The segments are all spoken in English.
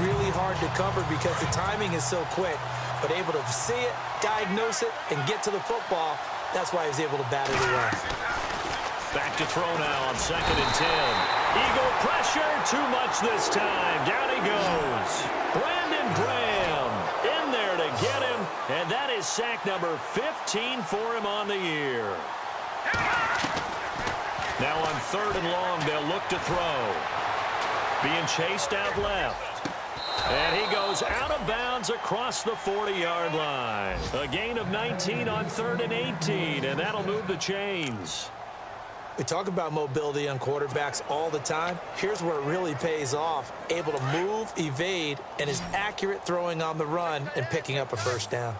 really hard to cover because the timing is so quick. But able to see it, diagnose it, and get to the football, that's why he was able to bat it away. Back to throw now on 2nd and 10. Eagle pressure, too much this time. Down he goes. Brandon Graham in there to get him, and that is sack number 15 for him on the year. Now on 3rd and long, they'll look to throw. Being chased out left. And he goes out of bounds across the 40-yard line. A gain of 19 on 3rd and 18, and that'll move the chains. We talk about mobility on quarterbacks all the time. Here's where it really pays off. Able to move, evade, and is accurate throwing on the run and picking up a first down.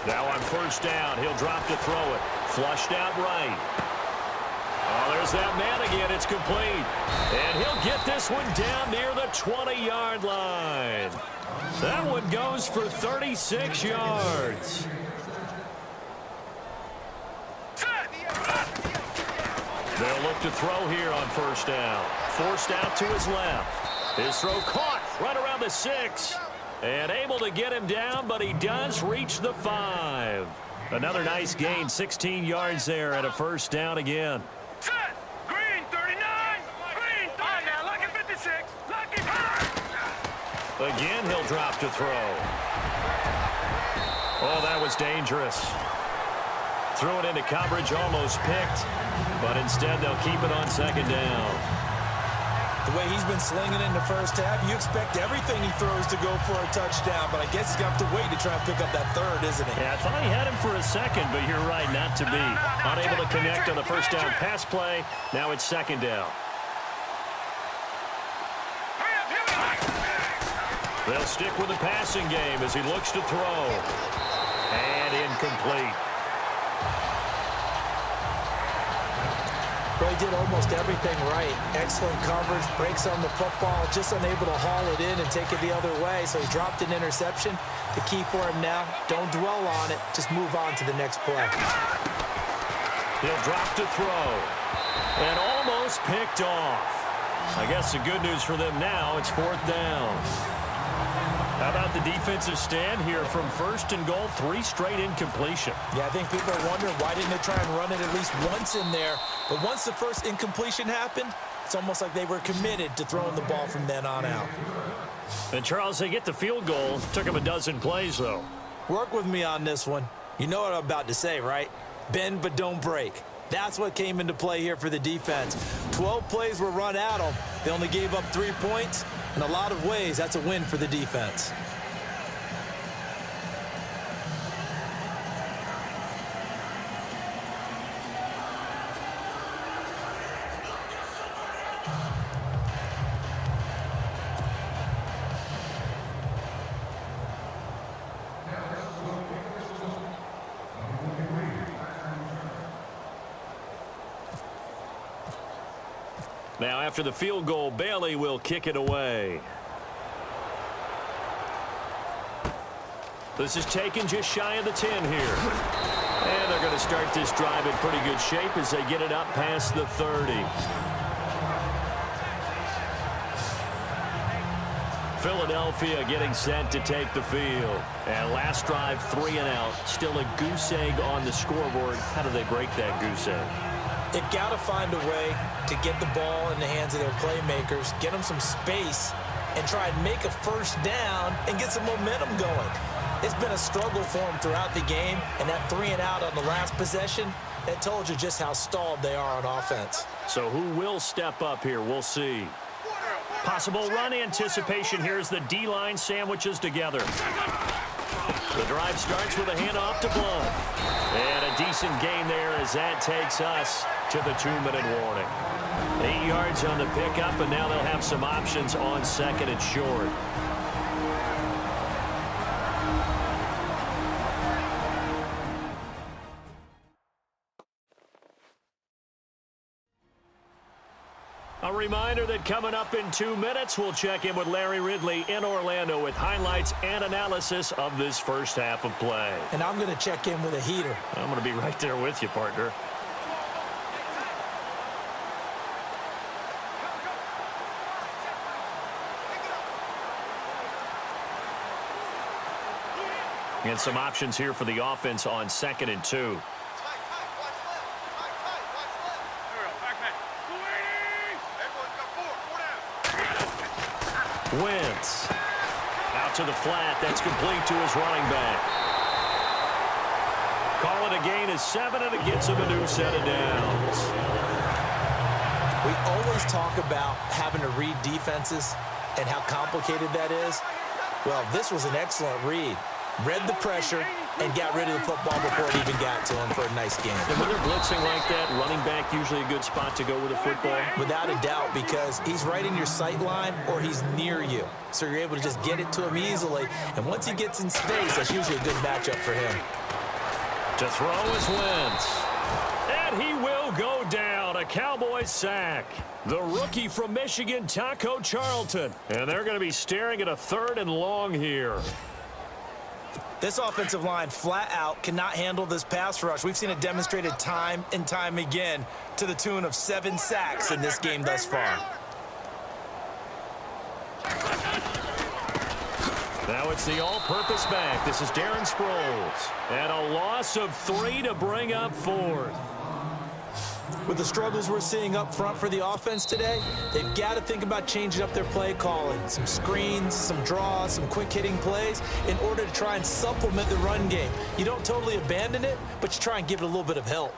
Now on 1st down, he'll drop to throw it. Flushed out right. Oh, there's that man again. It's complete. And he'll get this one down near the 20-yard line. That one goes for 36 yards. They'll look to throw here on 1st down. Forced out to his left. His throw caught right around the 6. And able to get him down, but he does reach the 5. Another nice gain, 16 yards there and a 1st down again. Set. Green 39. Green 30. Now lucky 56. Lucky 5. Again, he'll drop to throw. Oh, that was dangerous. Threw it into coverage, almost picked, but instead they'll keep it on 2nd down. The way he's been slinging in the first half, you expect everything he throws to go for a touchdown, but I guess he's got to wait to try and pick up that 3rd, isn't he? Yeah, I thought he had him for a second, but you're right, not to be. Unable to connect on the 1st down pass play. Now it's 2nd down. They'll stick with the passing game as he looks to throw. And incomplete. Well, he did almost everything right. Excellent coverage, breaks on the football, just unable to haul it in and take it the other way, so he dropped an interception. The key for him now, don't dwell on it, just move on to the next play. He'll drop to throw. And almost picked off. I guess the good news for them now, it's 4th down. How about the defensive stand here from 1st and goal, 3 straight incompletion? Yeah, I think people are wondering why didn't they try and run it at least once in there. But once the first incompletion happened, it's almost like they were committed to throwing the ball from then on out. And, Charles, they get the field goal. Took them a dozen plays, though. Work with me on this one. You know what I'm about to say, right? Bend but don't break. That's what came into play here for the defense. 12 plays were run at them. They only gave up 3 points. In a lot of ways, that's a win for the defense. Now, after the field goal, Bailey will kick it away. This is taken just shy of the 10 here. And they're going to start this drive in pretty good shape as they get it up past the 30. Philadelphia getting set to take the field. And last drive, 3 and out. Still a goose egg on the scoreboard. How do they break that goose egg? They've got to find a way to get the ball in the hands of their playmakers, get them some space, and try and make a first down and get some momentum going. It's been a struggle for them throughout the game, and that 3 and out on the last possession, that told you just how stalled they are on offense. So who will step up here? We'll see. Possible run anticipation here as the D-line sandwiches together. The drive starts with a handoff to Blunt. And a decent gain there as that takes us to the 2-minute warning. 8 yards on the pickup, and now they'll have some options on 2nd and short. A reminder that coming up in 2 minutes, we'll check in with Larry Ridley in Orlando with highlights and analysis of this first half of play. And I'm going to check in with a heater. I'm going to be right there with you, partner. And some options here for the offense on 2nd and 2. Wentz. Out to the flat. That's complete to his running back. Call it a gain of 7, and it gets him a new set of downs. We always talk about having to read defenses and how complicated that is. Well, this was an excellent read. Read the pressure and got rid of the football before it even got to him for a nice game. And when they're blitzing like that, running back usually a good spot to go with a football? Without a doubt, because he's right in your sight line or he's near you. So you're able to just get it to him easily. And once he gets in space, that's usually a good matchup for him. To throw is Wentz. And he will go down. A Cowboys sack. The rookie from Michigan, Taco Charlton. And they're going to be staring at a 3rd and long here. This offensive line flat out cannot handle this pass rush. We've seen it demonstrated time and time again to the tune of 7 sacks in this game thus far. Now it's the all-purpose back. This is Darren Sproles. And a loss of 3 to bring up 4th. With the struggles we're seeing up front for the offense today, they've got to think about changing up their play calling. Some screens, some draws, some quick-hitting plays in order to try and supplement the run game. You don't totally abandon it, but you try and give it a little bit of help.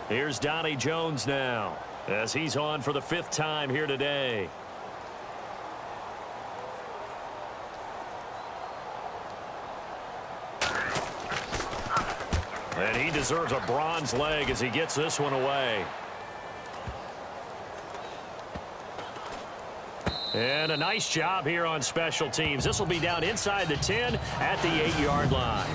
Here's Donnie Jones now as he's on for the 5th time here today. And he deserves a bronze leg as he gets this one away. And a nice job here on special teams. This will be down inside the 10 at the 8-yard line.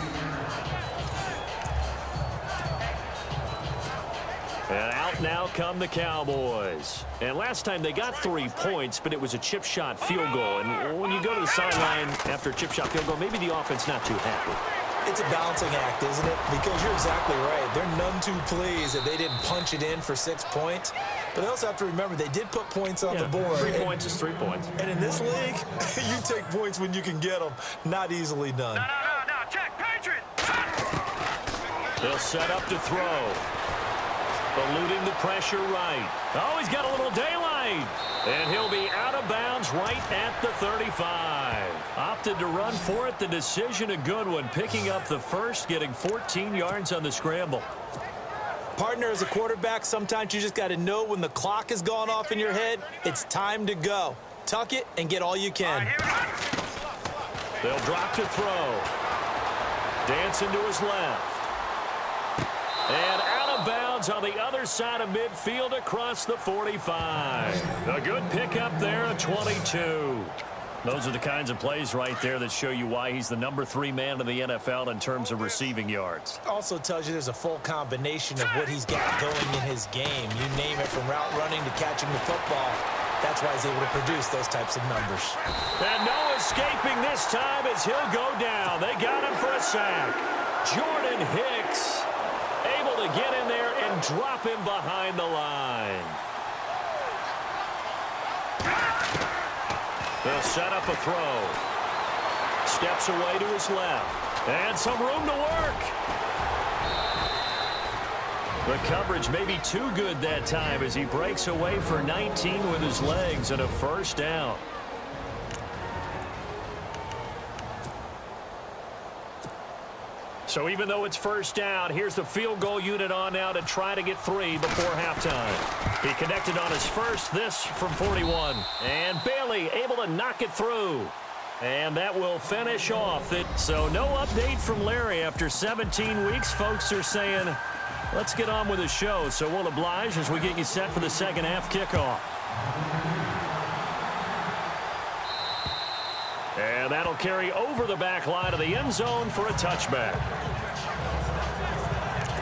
And out now come the Cowboys. And last time they got 3 points, but it was a chip shot field goal. And when you go to the sideline after a chip shot field goal, maybe the offense not too happy. It's a balancing act, isn't it? Because you're exactly right. They're none too pleased that they didn't punch it in for 6 points. But they also have to remember they did put points on the board. 3 points is 3 points. And in this league, you take points when you can get them. Not easily done. No, check, Patriot. They'll set up to throw. Eluding the pressure right. Oh, he's got a little daylight. And he'll be out of bounds right at the 35. Opted to run for it. The decision a good one. Picking up the first, getting 14 yards on the scramble. Partner, as a quarterback, sometimes you just got to know when the clock has gone off in your head, it's time to go. Tuck it and get all you can. They'll drop to throw. Dancing to his left. And out of bounds on the other side of midfield across the 45. A good pickup there at 22. Those are the kinds of plays right there that show you why he's the number 3 man in the NFL in terms of receiving yards. Also tells you there's a full combination of what he's got going in his game. You name it, from route running to catching the football. That's why he's able to produce those types of numbers. And no escaping this time as he'll go down. They got him for a sack. Jordan Hicks able to get in there and drop him behind the line. They'll set up a throw. Steps away to his left. And some room to work. The coverage may be too good that time as he breaks away for 19 with his legs and a first down. So even though it's first down, here's the field goal unit on now to try to get 3 before halftime. He connected on his first, this from 41. And Bailey able to knock it through. And that will finish off it. So no update from Larry after 17 weeks. Folks are saying, let's get on with the show. So we'll oblige as we get you set for the second half kickoff. And that'll carry over the back line of the end zone for a touchback.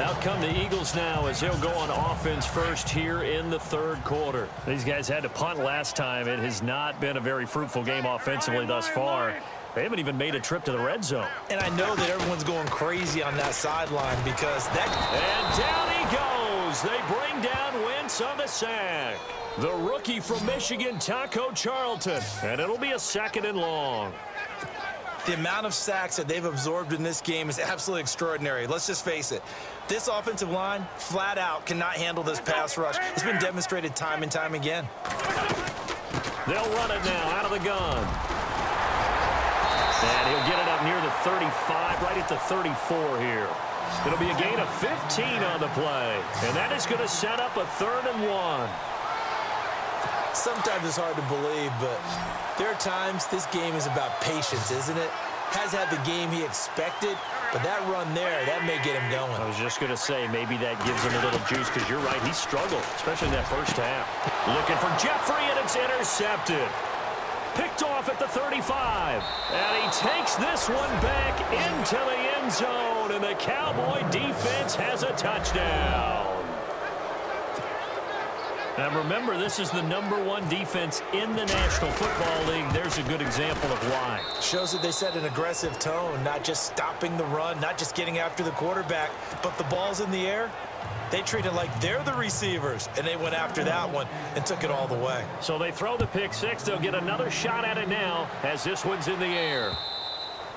Out come the Eagles now as he'll go on offense first here in the third quarter. These guys had to punt last time. It has not been a very fruitful game offensively thus far. They haven't even made a trip to the red zone. And I know that everyone's going crazy on that sideline because that... And down he goes. They bring down Wentz on the sack. The rookie from Michigan, Taco Charlton. And it'll be a 2nd and long. The amount of sacks that they've absorbed in this game is absolutely extraordinary. Let's just face it. This offensive line, flat out, cannot handle this pass rush. It's been demonstrated time and time again. They'll run it now out of the gun. And he'll get it up near the 35, right at the 34 here. It'll be a gain of 15 on the play. And that is going to set up a 3rd and 1. Sometimes it's hard to believe, but there are times this game is about patience, isn't it? Has had the game he expected, but that run there, that may get him going. I was just going to say, maybe that gives him a little juice, because you're right, he struggled, especially in that first half. Looking for Jeffrey, and it's intercepted. Picked off at the 35. And he takes this one back into the end zone, and the Cowboy defense has a touchdown. And remember, this is the #1 defense in the National Football League. There's a good example of why. Shows that they set an aggressive tone, not just stopping the run, not just getting after the quarterback, but the ball's in the air. They treat it like they're the receivers, and they went after that one and took it all the way. So they throw the pick six. They'll get another shot at it now as this one's in the air.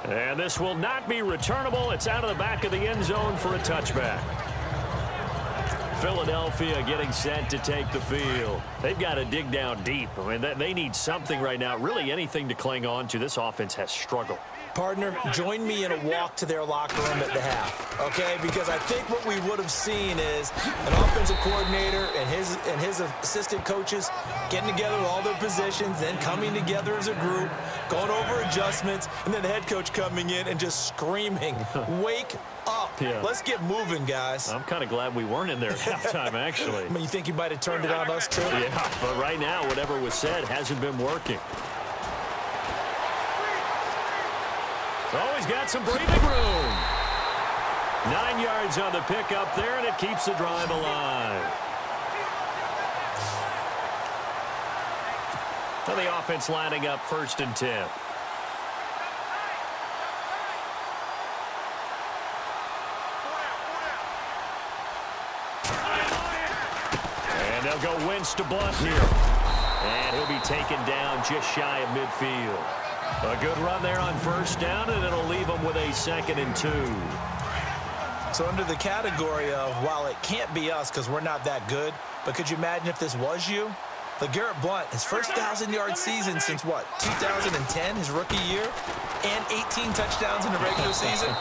And this will not be returnable. It's out of the back of the end zone for a touchback. Philadelphia getting set to take the field. They've got to dig down deep. I mean, they need something right now, really anything to cling on to. This offense has struggled. Partner, join me in a walk to their locker room at the half, okay? Because I think what we would have seen is an offensive coordinator and his assistant coaches getting together with all their positions, then coming together as a group, going over adjustments, and then the head coach coming in and just screaming, wake up. Yeah. Let's get moving, guys. I'm kind of glad we weren't in there at halftime, actually. I mean, you think he might have turned it on us, too? Yeah, but right now, whatever was said hasn't been working. Oh, he's got some breathing room. 9 yards on the pickup there, and it keeps the drive alive. So the offense lining up 1st and 10. And they'll go Wentz to Blunt here. And he'll be taken down just shy of midfield. A good run there on 1st down, and it'll leave them with a 2nd and 2. So under the category of, while it can't be us because we're not that good, but could you imagine if this was you? LeGarrette Blount, his first 1,000-yard season since, what, 2010, his rookie year, and 18 touchdowns in the regular season,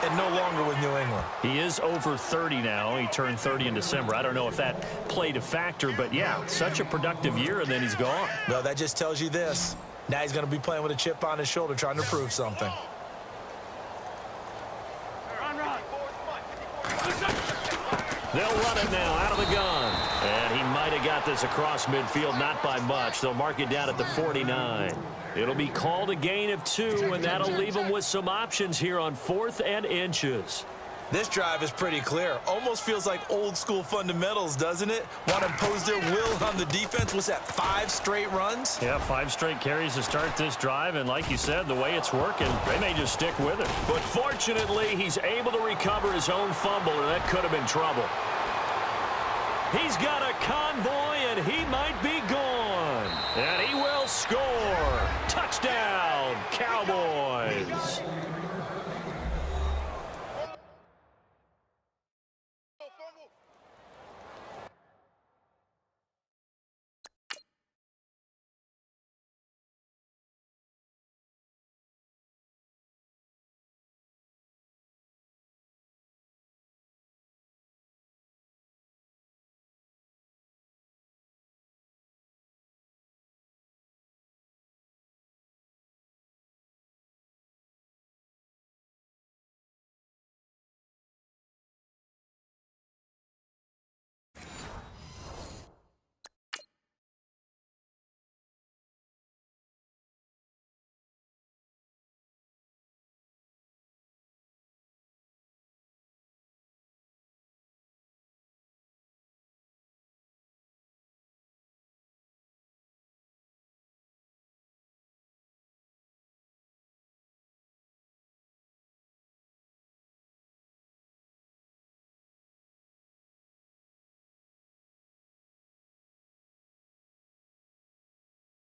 and no longer with New England. He is over 30 now. He turned 30 in December. I don't know if that played a factor, but, yeah, such a productive year, and then he's gone. No, that just tells you this. Now he's going to be playing with a chip on his shoulder trying to prove something. They'll run it now out of the gun. And he might have got this across midfield, not by much. They'll mark it down at the 49. It'll be called a gain of 2, and that'll leave them with some options here on 4th and inches. This drive is pretty clear. Almost feels like old-school fundamentals, doesn't it? Want to impose their will on the defense. What's that, 5 straight runs? Yeah, 5 straight carries to start this drive, and like you said, the way it's working, they may just stick with it. But fortunately, he's able to recover his own fumble, or that could have been trouble. He's got a convoy, and he might be gone. And he will score. Touchdown,